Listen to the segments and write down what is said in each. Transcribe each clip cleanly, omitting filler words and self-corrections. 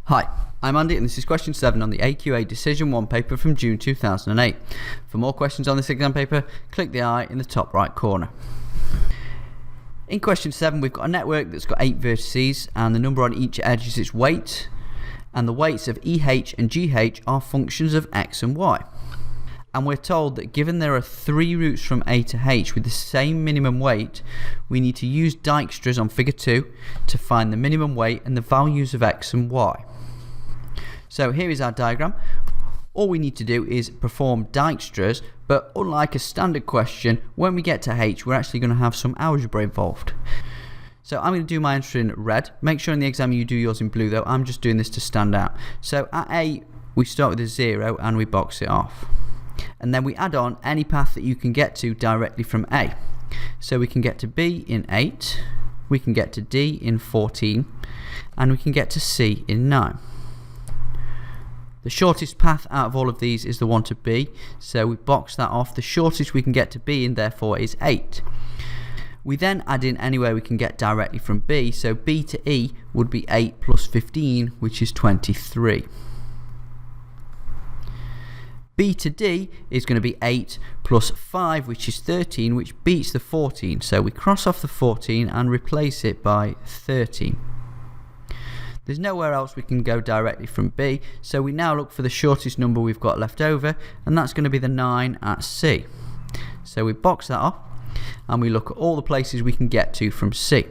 Hi, I'm Andy and this is question 7 on the AQA Decision 1 paper from June 2008. For more questions on this exam paper, click the eye in the top right corner. In question 7 we've got a network that's got 8 vertices and the number on each edge is its weight, and the weights of EH and GH are functions of x and y. And we're told that given there are 3 routes from A to H with the same minimum weight, we need to use Dijkstra's on figure 2 to find the minimum weight and the values of x and y. So here is our diagram. All we need to do is perform Dijkstra's, but unlike a standard question, when we get to H, we're actually going to have some algebra involved. So I'm going to do my answer in red. Make sure in the exam you do yours in blue though. I'm just doing this to stand out. So at A, we start with a 0 and we box it off. And then we add on any path that you can get to directly from A. So we can get to B in 8, we can get to D in 14, and we can get to C in 9. The shortest path out of all of these is the one to B, so we box that off. The shortest we can get to B in therefore is 8. We then add in anywhere we can get directly from B, so B to E would be 8 plus 15, which is 23. B to D is going to be 8 plus 5, which is 13, which beats the 14. So we cross off the 14 and replace it by 13. There's nowhere else we can go directly from B, so we now look for the shortest number we've got left over, and that's going to be the 9 at C. So we box that off, and we look at all the places we can get to from C.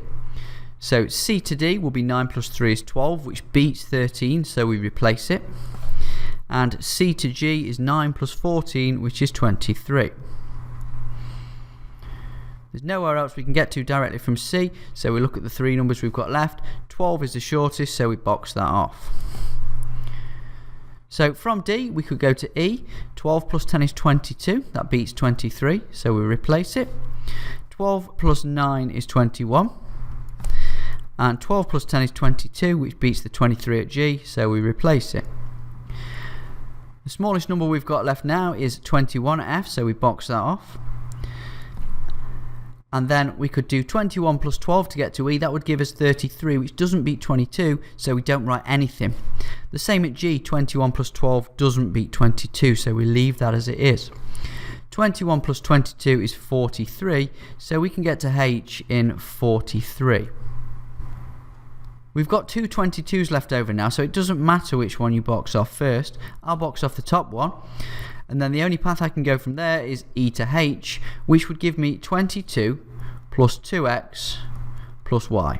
So C to D will be 9 plus 3 is 12, which beats 13, so we replace it. And C to G is 9 plus 14, which is 23. There's nowhere else we can get to directly from C, so we look at the 3 numbers we've got left. 12 is the shortest, so we box that off. So from D, we could go to E. 12 plus 10 is 22, that beats 23, so we replace it. 12 plus 9 is 21. And 12 plus 10 is 22, which beats the 23 at G, so we replace it. The smallest number we've got left now is 21 at F, so we box that off. And then we could do 21 plus 12 to get to E. That would give us 33, which doesn't beat 22, so we don't write anything. The same at G, 21 plus 12 doesn't beat 22, so we leave that as it is. 21 plus 22 is 43, so we can get to H in 43. We've got 2 22s left over now, so it doesn't matter which one you box off first. I'll box off the top one, and then the only path I can go from there is E to H, which would give me 22 plus 2x plus y.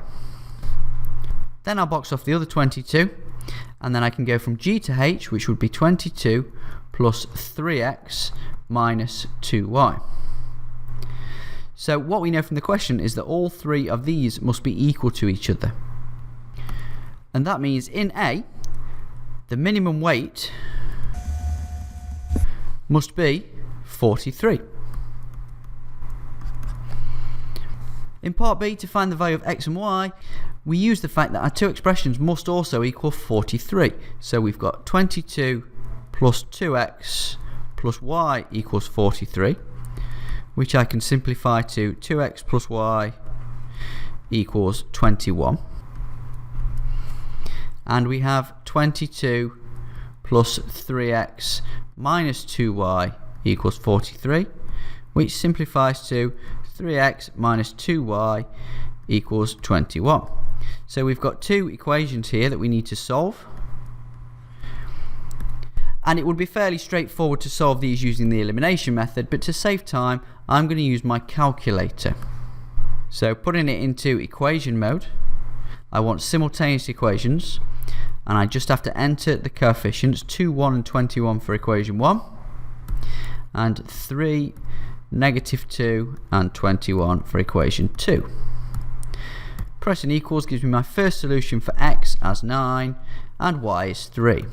Then I'll box off the other 22, and then I can go from G to H, which would be 22 plus 3x minus 2y. So what we know from the question is that all 3 of these must be equal to each other. And that means in A, the minimum weight must be 43. In part B, to find the value of x and y, we use the fact that our 2 expressions must also equal 43. So we've got 22 plus 2x plus y equals 43, which I can simplify to 2x plus y equals 21. And we have 22 plus 3x minus 2y equals 43, which simplifies to 3x minus 2y equals 21. So we've got 2 equations here that we need to solve. And it would be fairly straightforward to solve these using the elimination method, but to save time, I'm going to use my calculator. So putting it into equation mode, I want simultaneous equations, and I just have to enter the coefficients 2, 1 and 21 for equation 1, and 3, negative 2 and 21 for equation 2. Pressing equals gives me my first solution for x as 9 and y is 3.